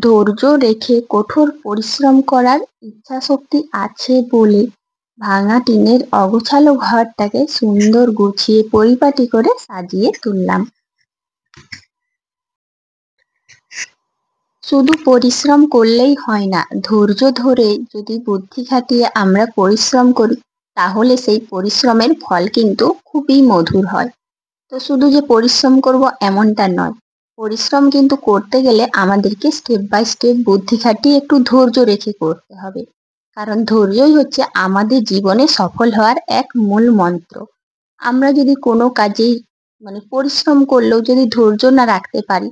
ধৈর্য রেখে কঠোর পরিশ্রম করার ইচ্ছাশক্তি আছে বলে ভাঙা টিনের অগোছালো ঘরটাকে সুন্দর গুছিয়ে পরিপাটি করে সাজিয়ে তুললাম। শুধু পরিশ্রম করলেই হয় না, ধৈর্য ধরে যদি বুদ্ধি খাটিয়ে আমরা পরিশ্রম করি তাহলে সেই পরিশ্রমের ফল কিন্তু খুবই মধুর হয়। তো শুধু যে পরিশ্রম করব এমনটা নয়, পরিশ্রম কিন্তু করতে গেলে আমাদেরকে স্টেপ বাই স্টেপ বুদ্ধি খাটিয়ে একটু ধৈর্য রেখে করতে হবে। কারণ ধৈর্যই হচ্ছে আমাদের জীবনে সফল হওয়ার এক মূল মন্ত্র। আমরা যদি কোনো কাজেই পরিশ্রম করলেও যদি ধৈর্য না রাখতে পারি,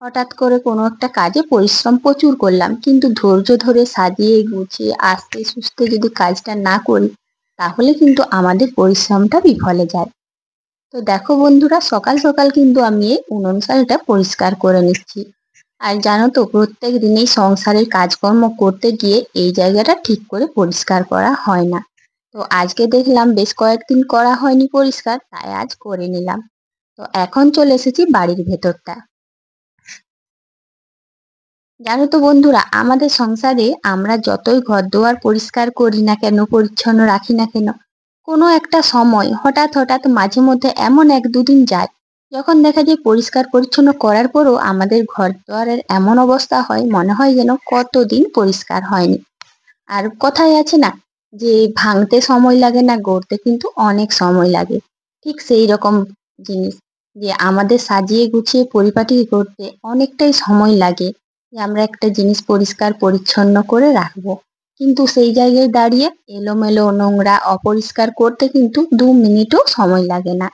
হঠাৎ করে কোনো একটা কাজে পরিশ্রম প্রচুর করলাম কিন্তু ধৈর্য ধরে সাজিয়ে গুছিয়ে আস্তে সুস্তে যদি কাজটা না করি তাহলে কিন্তু আমাদের পরিশ্রমটা বিফলে যায়। তো দেখো বন্ধুরা, সকাল সকাল কিন্তু আমি এই উনুন চালটা পরিষ্কার করে নিচ্ছি। আর জানো তো, প্রত্যেক দিনেই সংসারের কাজকর্ম করতে গিয়ে এই জায়গাটা ঠিক করে পরিষ্কার করা হয় না। তো আজকে দেখলাম বেশ কয়েকদিন করা হয়নি পরিষ্কার, তাই আজ করে নিলাম। তো এখন চলে এসেছি বাড়ির ভেতরটা। জানো তো বন্ধুরা, আমাদের সংসারে আমরা যতই ঘরদুয়ার পরিষ্কার করি না কেন, পরিচ্ছন্ন রাখি না কেন, কোনো একটা সময় হঠাৎ হঠাৎ মাঝে মধ্যে এমন এক দুদিন যায় যখন দেখা যায় পরিষ্কার পরিচ্ছন্ন করার পরও আমাদের ঘরদুয়ারের এমন অবস্থা হয় মনে হয় যেন কতদিন পরিষ্কার হয়নি। আর কথায় আছে না যে ভাঙতে সময় লাগে না, গড়তে কিন্তু অনেক সময় লাগে। ঠিক সেই রকম জিনিস, যে আমাদের সাজিয়ে গুছিয়ে পরিপাটি করতে অনেকটাই সময় লাগে যে আমরা একটা জিনিস পরিষ্কার পরিচ্ছন্ন করে রাখবো, কিন্তু সেই জায়গায় দাঁড়িয়ে এলোমেলো নোংরা অপরিষ্কার করতে কিন্তু 2 মিনিটও সময় লাগে না।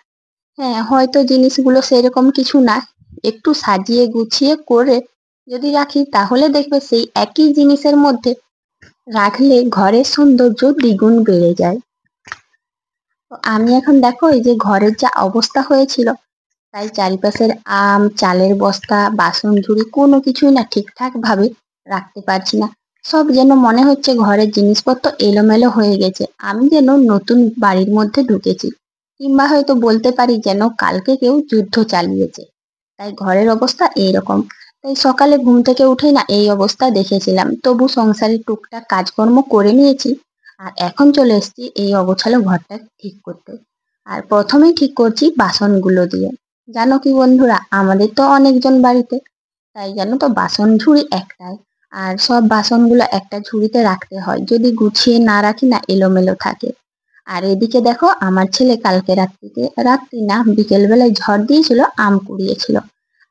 হ্যাঁ, হয়তো জিনিসগুলো সেরকম কিছু না, একটু সাজিয়ে গুছিয়ে করে যদি রাখি তাহলে দেখবে সেই একই জিনিসের মধ্যে রাখলে ঘরের সৌন্দর্য দ্বিগুণ বেড়ে যায়। তো আমি এখন দেখো এই যে ঘরের যা অবস্থা হয়েছিল, তাই চারিপাশের আম, চালের বস্তা, বাসন ঝুড়ি কোনো কিছুই না ঠিকঠাক ভাবে রাখতে পারছি না। সব যেন মনে হচ্ছে ঘরের জিনিসপত্র এলোমেলো হয়ে গেছে, আমি যেন নতুন বাড়ির মধ্যে ঢুকেছি, কিংবা হয়তো বলতে পারি যেন কালকে কেউ যুদ্ধ চালিয়েছে। তাই ঘরের অবস্থা এইরকম। তাই সকালে ঘুম থেকে উঠেই না এই অবস্থা দেখেছিলাম, তবু সংসারের টুকটাক কাজকর্ম করে নিয়েছি। আর এখন চলে এসেছি এই অগোছালো ঘরটা ঠিক করতে। আর প্রথমেই ঠিক করছি বাসনগুলো দিয়ে। জানো কি বন্ধুরা, আমাদের তো অনেকজন বাড়িতে, তাই জানো তো বাসন ঝুড়ি একটাই। আর সব বাসনগুলো একটা ঝুড়িতে রাখতে হয়, যদি গুছিয়ে না রাখি না এলোমেলো থাকে। আর এদিকে দেখো, আমার ছেলে কালকে রাত্রি না বিকেল বেলায় ঝড় দিয়েছিল, আম কুড়িয়েছিল।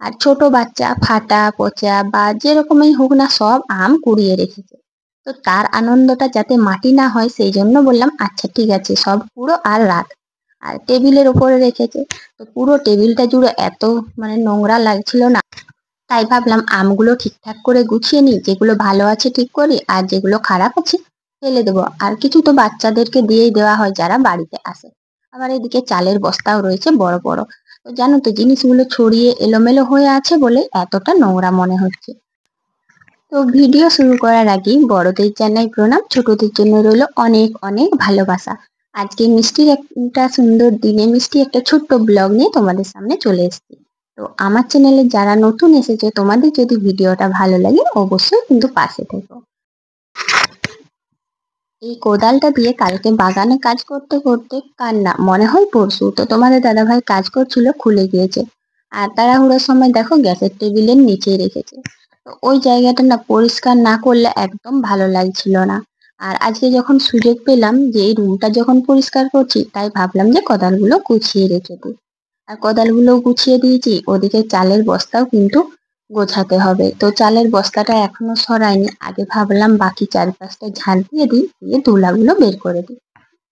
আর ছোট বাচ্চা ফাটা পচা বা যেরকমই হোক না সব আম কুড়িয়ে রেখেছে। তো তার আনন্দটা যাতে মাটি না হয় সেই জন্য বললাম আচ্ছা ঠিক আছে সব কুড়ো আর রাখ। আর টেবিলের উপরে রেখেছে, তো পুরো টেবিলটা জুড়ে এত নোংরা লাগছিল না, তাই ভাবলাম আমগুলো ঠিকঠাক করে গুছিয়ে নিই, যেগুলো ভালো আছে ঠিক করি আর যেগুলো খারাপ আছে ফেলে দেবো। আর কিছু তো বাচ্চাদেরকে দিয়েই দেওয়া হয় যারা বাড়িতে আসে। আবার এদিকে চালের বস্তাও রয়েছে বড় বড়। তো জানো তো, জিনিসগুলো ছড়িয়ে এলোমেলো হয়ে আছে বলে এতটা নোংরা মনে হচ্ছে। তো ভিডিও শুরু করার আগেই বড়দের জানাই প্রণাম, ছোটদের জন্য রইল অনেক অনেক ভালোবাসা। আজকে মিষ্টির একটা সুন্দর দিনে মিষ্টি একটা ছোট্ট ব্লগ নিয়ে তোমাদের সামনে চলে এসেছি। তো আমার চ্যানেলে যারা নতুন এসেছে, তোমাদের যদি ভিডিওটা ভালো লাগে অবশ্যই কিন্তু পাশে থেকো। এই কোদালটা দিয়ে কালকে বাগানে কাজ করতে করতে কান্না মনে হয় পরশু, তো তোমাদের দাদাভাই কাজ করছিল খুলে গিয়েছে। আর তাড়াহুড়োর সময় দেখো গ্যাসের টেবিলের নিচেই রেখেছে। তো ওই জায়গাটা না পরিষ্কার না করলে একদম ভালো লাগছিল না। আর আজকে যখন সুযোগ পেলাম যে এই রুমটা যখন পরিষ্কার করছি, তাই ভাবলাম যে কোদালগুলো গুছিয়ে রেখে দিই। আর কোদালগুলো গুছিয়ে দিয়েছি, ওদিকে চালের বস্তাও কিন্তু গোছাতে হবে। তো চালের বস্তাটা এখনো সরাইনি, আগে ভাবলাম বাকি চারপাশটা ঝাড় দিয়ে দিই, দিয়ে ধুলাগুলো বের করে দিই।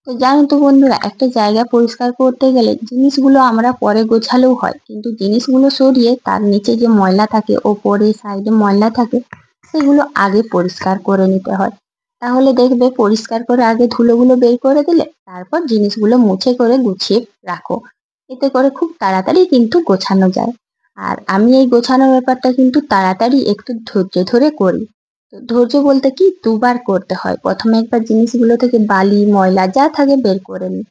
তো জানো তো বন্ধুরা, একটা জায়গা পরিষ্কার করতে গেলে জিনিসগুলো আমরা পরে গোছালেও হয়, কিন্তু জিনিসগুলো সরিয়ে তার নিচে যে ময়লা থাকে, ওপরে সাইডে ময়লা থাকে, সেগুলো আগে পরিষ্কার করে নিতে হয়। তাহলে দেখবে পরিষ্কার করে আগে ধুলোগুলো বের করে দিলে তারপর জিনিসগুলো মুছে করে গুছিয়ে রাখো, এতে করে খুব তাড়াতাড়ি কিন্তু গোছানো যায়। আর আমি এই গোছানোর ব্যাপারটা কিন্তু তাড়াতাড়ি একটু ধৈর্য ধরে করি। তো ধৈর্য বলতে কি, দুবার করতে হয়। প্রথমে একবার জিনিসগুলো থেকে বালি ময়লা যা থাকে বের করে নিই।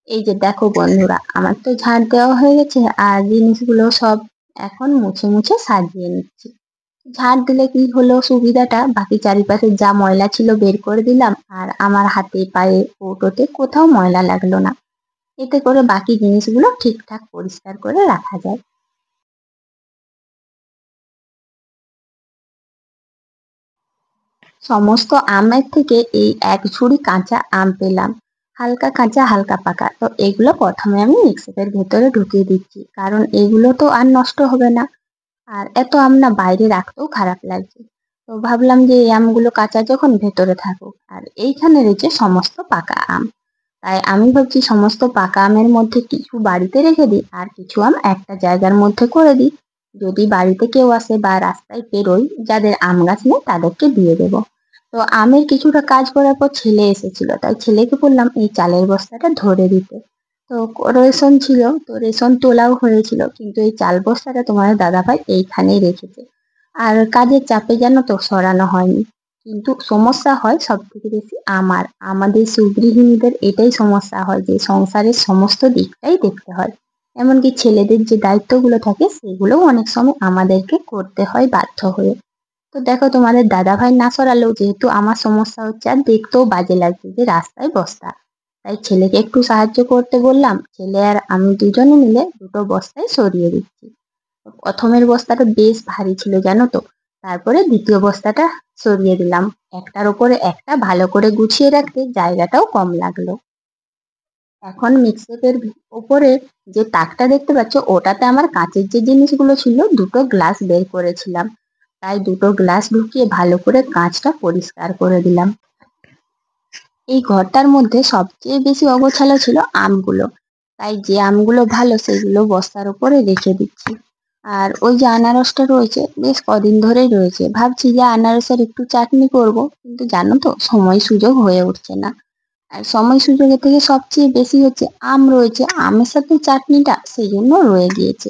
এই যে দেখো বন্ধুরা, আমার তো ঝাড় দেওয়া হয়ে গেছে আর জিনিসগুলো সব এখন মুছে মুছে সাজিয়ে নিচ্ছি। ঝাড় দিলে কি হলো সুবিধাটা, বাকি চারিপাশে যা ময়লা ছিল বের করে দিলাম, আর আমার হাতে পায়ে কৌটোতে কোথাও ময়লা লাগলো না। এতে করে বাকি জিনিসগুলো ঠিকঠাক পরিষ্কার করে রাখা যায়। সমস্ত আমের থেকে এই এক ঝুড়ি কাঁচা আম পেলাম, হালকা কাঁচা হালকা পাকা। তো এগুলো প্রথমে আমি মিক্সারের ভেতরে ঢুকিয়ে দিচ্ছি, কারণ এগুলো তো আর নষ্ট হবে না। আর এত আম না বাইরে রাখতেও খারাপ লাগছে। তো ভাবলাম যে এই আমগুলো কাঁচা যখন ভেতরে থাকুক, আর এইখানে রয়েছে সমস্ত পাকা আম। তাই আমি ভাবছি সমস্ত পাকা আমের মধ্যে কিছু বাড়িতে রেখে দিই, আর কিছু আম একটা জায়গার মধ্যে করে দিই। যদি বাড়িতে কেউ আসে বা রাস্তায় পেরোই, যাদের আম গাছ নেই তাদেরকে দিয়ে দেবো। তো আমের কিছুটা কাজ করার পর ছেলে এসেছিল, তাই ছেলেকে বললাম এই চালের বস্তাটা ধরে দিতে। তো রেশন ছিল, তো রেশন তোলাও হয়েছিল, কিন্তু এই চাল বস্তাটা তোমার দাদাভাই এইখানেই রেখেছে। আর কাজের চাপে জানো তো সরানো হয়নি। কিন্তু সমস্যা হয় সব থেকে বেশি আমাদের সুগৃহিণীদের এটাই সমস্যা হয় যে সংসারের সমস্ত দিকটাই দেখতে হয়। এমনকি ছেলেদের যে দায়িত্বগুলো থাকে সেগুলোও অনেক সময় আমাদেরকে করতে হয় বাধ্য হয়ে। তো দেখো তোমাদের দাদাভাই না সরালেও যেহেতু আমার সমস্যা হচ্ছে, আর দেখতেও বাজে লাগছে যে রাস্তায় বস্তা, তাই ছেলেকে একটু সাহায্য করতে বললাম। ছেলে আর আমি দুজনে মিলে দুটো বস্তায় সরিয়ে দিচ্ছি। প্রথমের বস্তাটা বেশ ভারী ছিল জানো তো, তারপরে দ্বিতীয় বস্তাটা সরিয়ে দিলাম। একটার ওপরে একটা ভালো করে গুছিয়ে রাখতে জায়গাটাও কম লাগলো। এখন মিক্সেপের ওপরে যে তাকটা দেখতে পাচ্ছ, ওটাতে আমার কাঁচের যে জিনিসগুলো ছিল দুটো গ্লাস বের করেছিলাম, তাই দুটো গ্লাস ঢুকিয়ে ভালো করে কাঁচটা পরিষ্কার করে দিলাম। এই ঘরটার মধ্যে সবচেয়ে বেশি অগোছালো ছিল আমগুলো, তাই যে আমগুলো ভালো সেগুলো বস্তার উপরে রেখে দিচ্ছি। আর ওই যে আনারসটা রয়েছে বেশ কদিন ধরেই রয়েছে, ভাবছি যে আনারসের একটু চাটনি করব, কিন্তু জানো তো সময় সুযোগ হয়ে উঠছে না। আর সময় সুযোগের থেকে সবচেয়ে বেশি হচ্ছে আম রয়েছে, আমের সাথে চাটনিটা সেই জন্য রয়ে গিয়েছে।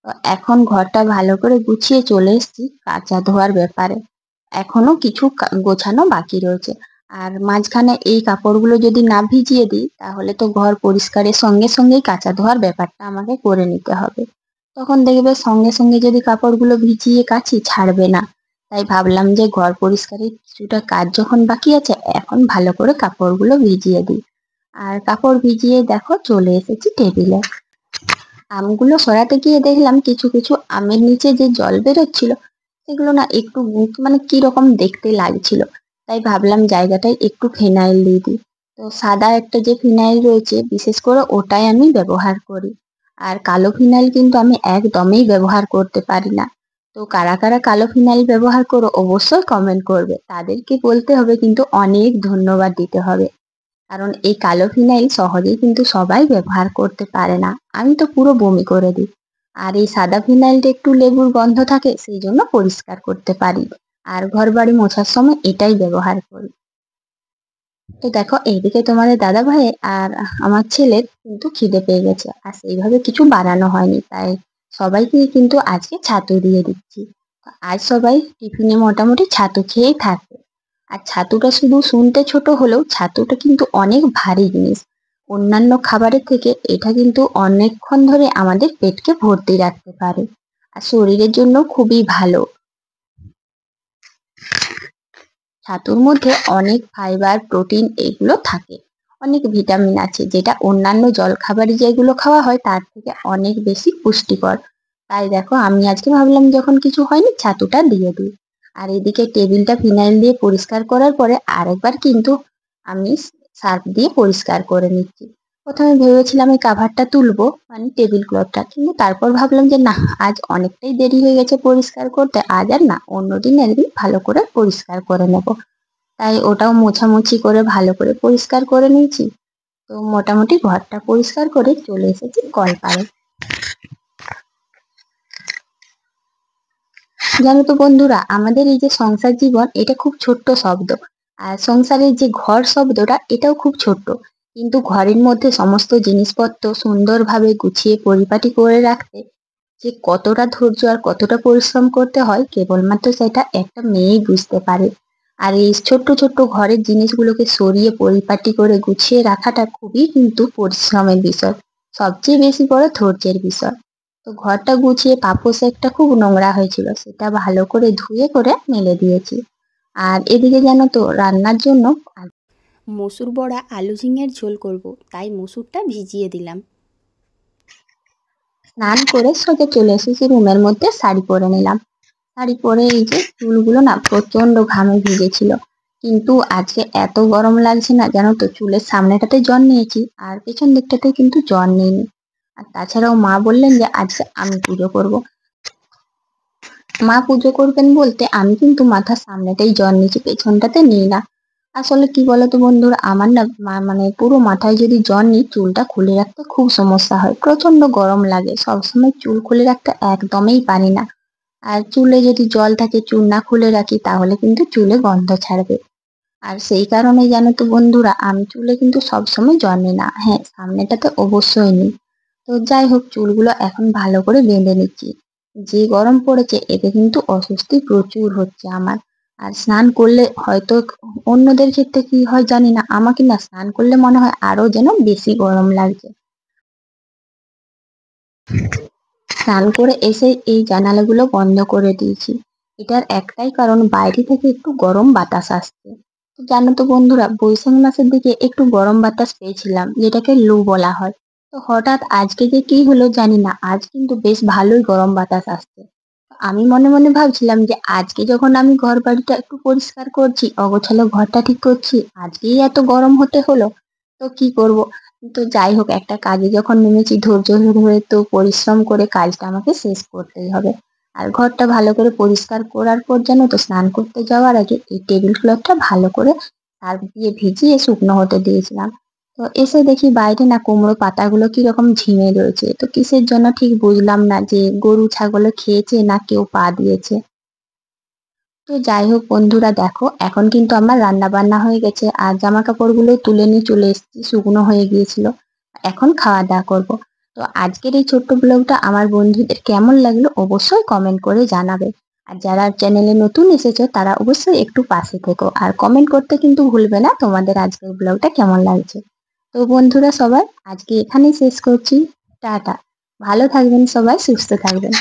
তো এখন ঘরটা ভালো করে গুছিয়ে চলে এসেছি কাঁচা ধোয়ার ব্যাপারে। এখনো কিছু গোছানো বাকি রয়েছে। আর মাঝখানে এই কাপড়গুলো যদি না ভিজিয়ে দিই, তাহলে তো ঘর পরিষ্কারের সঙ্গে সঙ্গেই কাঁচা ধোয়ার ব্যাপারটা আমাকে করে নিতে হবে। তখন দেখবে সঙ্গে সঙ্গে যদি কাপড়গুলো ভিজিয়ে কাচি ছাড়বে না। তাই ভাবলাম যে ঘর পরিষ্কারের কিছুটা কাজ যখন বাকি আছে, এখন ভালো করে কাপড়গুলো ভিজিয়ে দিই। আর কাপড় ভিজিয়ে দেখো চলে এসেছি টেবিলে। আমগুলো সরাতে গিয়ে দেখলাম কিছু কিছু আমের নিচে যে জল বেরোচ্ছিল, সেগুলো না একটু মানে কি রকম দেখতে লাগছিল। তাই ভাবলাম জায়গাটায় একটু ফিনাইল দিয়ে দিই। তো সাদা একটা যে ফিনাইল রয়েছে বিশেষ করে ওটাই আমি ব্যবহার করি। আর কালো ফিনাইল কিন্তু আমি একদমই ব্যবহার করতে পারি না। তো কারা কারা কালো ফিনাইল ব্যবহার করো অবশ্যই কমেন্ট করবে, তাদেরকে বলতে হবে কিন্তু অনেক ধন্যবাদ দিতে হবে। কারণ এই কালো ফিনাইল সহজেই কিন্তু সবাই ব্যবহার করতে পারে না, আমি তো পুরো বমি করে দিই। আর এই সাদা ফিনাইলটা একটু লেবুর গন্ধ থাকে সেই জন্য পরিষ্কার করতে পারি। আর ঘর বাড়ি মোছার সময় এটাই ব্যবহার করি। তো দেখো এইদিকে তোমাদের দাদা ভাই আর আমার ছেলের কিন্তু খিদে পেয়ে গেছে, আর সেইভাবে কিছু বানানো হয়নি, তাই সবাইকে কিন্তু আজকে ছাতু দিয়ে দিচ্ছি। তো আজ সবাই টিফিনে মোটামুটি ছাতু খেয়েই থাকবে। আর ছাতুটা শুধু শুনতে ছোট হলেও ছাতুটা কিন্তু অনেক ভারী জিনিস। অন্যান্য খাবারের থেকে এটা কিন্তু অনেকক্ষণ ধরে আমাদের পেটকে ভর্তি রাখতে পারে, আর শরীরের জন্য খুবই ভালো। ছাতুর মধ্যে অনেক ফাইবার প্রোটিন এগুলো থাকে, অনেক ভিটামিন আছে, যেটা অন্যান্য জলখাবারে যেগুলো খাওয়া হয় তার থেকে অনেক বেশি পুষ্টিকর। তাই দেখো আমি আজকে ভাবলাম যখন কিছু হয়নি ছাতুটা দিয়ে দিই। আর এদিকে টেবিলটা ফিনাইল দিয়ে পরিষ্কার করার পরে আরেকবার কিন্তু আমি সার্ফ দিয়ে পরিষ্কার করে নিচ্ছি। প্রথমে ভেবেছিলাম এই কাভারটা তুলবো, মানে টেবিল ক্লথটা, কিন্তু তারপর ভাবলাম যে না, আজ অনেকটাই দেরি হয়ে গেছে পরিষ্কার করতে, আজ আর না, অন্যদিন একদিন ভালো করে পরিষ্কার করে নেব। তাই ওটাও মোছামুছি করে ভালো করে পরিষ্কার করে নিয়েছি। তো মোটামুটি ঘরটা পরিষ্কার করে চলে এসেছি কলপাড়ে। জানো তো বন্ধুরা, আমাদের এই যে সংসার জীবন এটা খুব ছোট্ট শব্দ। আর সংসারের যে ঘর শব্দটা এটাও খুব ছোট্ট, কিন্তু ঘরের মধ্যে সমস্ত জিনিসপত্র সুন্দরভাবে গুছিয়ে পরিপাটি করে রাখতে যে কতটা ধৈর্য আর কতটা পরিশ্রম করতে হয় কেবলমাত্র সেটা একটা মেয়েই বুঝতে পারে। আর এই ছোট্ট ছোট্ট ঘরের জিনিসগুলোকে সরিয়ে পরিপাটি করে গুছিয়ে রাখাটা খুবই কিন্তু পরিশ্রমের বিষয়, সবচেয়ে বেশি বড় ধৈর্যের বিষয়। তো ঘরটা গুছিয়ে পাপোশ একটা খুব নোংরা হয়েছিল, সেটা ভালো করে ধুয়ে করে মেলে দিয়েছি। আর এদিকে জানো তো রান্নার জন্য মসুর বড়া আলু ঝিঙের ঝোল করব, তাই মসুরটা ভিজিয়ে দিলাম। স্নান করে সোজা চলে এসেছি রুমের মধ্যে, শাড়ি পরে নিলাম। শাড়ি পরে এই যে চুলগুলো না প্রচন্ড ঘামে ভিজেছিল, কিন্তু আজকে এত গরম লাগছে না জানো তো, চুলের সামনেটাতে জ্বর নিয়েছি আর পেছন দিকটাতে কিন্তু জ্বর নেইনি। আর তাছাড়াও মা বললেন যে আজকে আমি পুজো করব। মা পুজো করবেন বলতে আমি কিন্তু মাথার সামনেটাই জ্বর নিয়েছি, পেছনটাতে নিই না। আসলে কি বলতো বন্ধুরা, আমার না মানে পুরো মাথায় যদি জ্বর নিই চুলটা খুলে রাখতে খুব সমস্যা হয়, প্রচন্ড গরম লাগে, সবসময় চুল খুলে রাখতে একদমই পারি না। আর চুলে যদি জল থাকে চুল না খুলে রাখি তাহলে কিন্তু চুলে গন্ধ ছাড়বে। আর সেই কারণে জানো তো বন্ধুরা, আমি চুলে কিন্তু সবসময় জল নিই না, হ্যাঁ সামনেটাতে অবশ্যই নিই। তো যাই হোক, চুলগুলো এখন ভালো করে বেঁধে নিচ্ছি। যে গরম পড়েছে এতে কিন্তু অস্বস্তি প্রচুর হচ্ছে আমার। আর স্নান করলে হয়তো অন্যদের ক্ষেত্রে কি হয় জানি না, আমাকে না স্নান করলে মনে হয় আরো যেন বেশি গরম লাগছে। স্নান করে এসে এই জানালাগুলো বন্ধ করে দিয়েছি। এটার একটাই কারণ, বাইরে থেকে একটু গরম বাতাস আসছে। তো জানো তো বন্ধুরা, বৈশাখ মাসের দিকে একটু গরম বাতাস পেয়েছিলাম, যেটাকে লু বলা হয়। তো হঠাৎ আজকে যে কি হলো জানি না, আজ কিন্তু বেশ ভালোই গরম বাতাস আসছে। তো আমি মনে মনে ভাবছিলাম যে আজকে যখন আমি ঘর বাড়িটা একটু পরিষ্কার করছি, অগোছালো ঘরটা ঠিক করছি, আজকেই এত গরম হতে হলো, তো কি করব। তো যাই হোক, একটা কাজে যখন নেমেছি ধৈর্য ধরে তো পরিশ্রম করে কাজটা আমাকে শেষ করতেই হবে। আর ঘরটা ভালো করে পরিষ্কার করার পর জানো তো, স্নান করতে যাওয়ার আগে এই টেবিল ক্লথটা ভালো করে সার্ফ দিয়ে ভিজিয়ে শুকনো হতে দিয়েছিলাম। তো এসে দেখি বাইরে না কুমড়ো পাতাগুলো কিরকম ঝিমে রয়েছে, তো কিসের জন্য ঠিক বুঝলাম না, যে গরু ছাগলে খেয়েছে না কেউ পা দিয়েছে। তো যাই হোক বন্ধুরা, দেখো এখন কিন্তু আমার রান্না বান্না হয়ে গেছে আর জামা কাপড়গুলো তুলে নিয়ে চলে এসেছি, শুকনো হয়ে গিয়েছিল। এখন খাওয়া দাওয়া করব। তো আজকের এই ছোট্ট ব্লগটা আমার বন্ধুদের কেমন লাগলো অবশ্যই কমেন্ট করে জানাবে। আর যারা চ্যানেলে নতুন এসেছো তারা অবশ্যই একটু পাশে থেকো আর কমেন্ট করতে কিন্তু ভুলবে না তোমাদের আজকের ব্লগটা কেমন লাগছে। তো বন্ধুরা সবাই আজকে এখানেই শেষ করছি। টাটা। ভালো থাকবেন সবাই, সুস্থ থাকবেন।